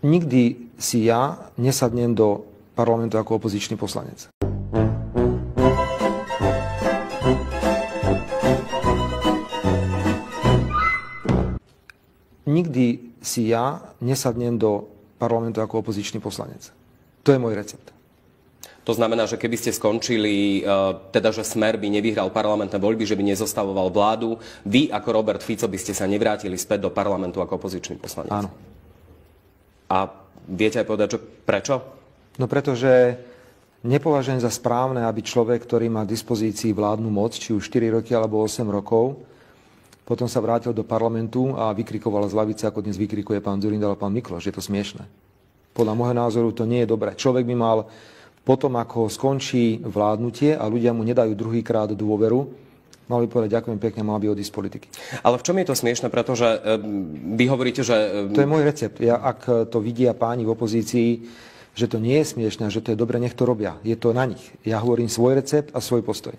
Nikdy si ja nesadnem do parlamentu ako opozičný poslanec. Nikdy si ja nesadnem do parlamentu ako opozičný poslanec. To je môj recept. To znamená, že keby ste skončili, teda že Smer by nevyhral parlamentné voľby, že by nezostavoval vládu, vy ako Robert Fico by ste sa nevrátili späť do parlamentu ako opozičný poslanec? Áno. A viete aj povedať, že prečo? No pretože nepovažujem za správne, aby človek, ktorý má v dispozícii vládnu moc, či už 4 roky alebo 8 rokov, potom sa vrátil do parlamentu a vykrikoval z lavice, ako dnes vykrikuje pán Dzurindal a pán Mikloš. Je to smiešné. Podľa môjho názoru to nie je dobré. Človek by mal potom, ako skončí vládnutie a ľudia mu nedajú druhýkrát dôveru, mal by povedať ďakujem pekne, mal by odísť z politiky. Ale v čom je to smiešné? Pretože vy hovoríte, že... To je môj recept. Ak to vidia páni v opozícii, že to nie je smiešné, že to je dobre, nech to robia. Je to na nich. Ja hovorím svoj recept a svoj postoj.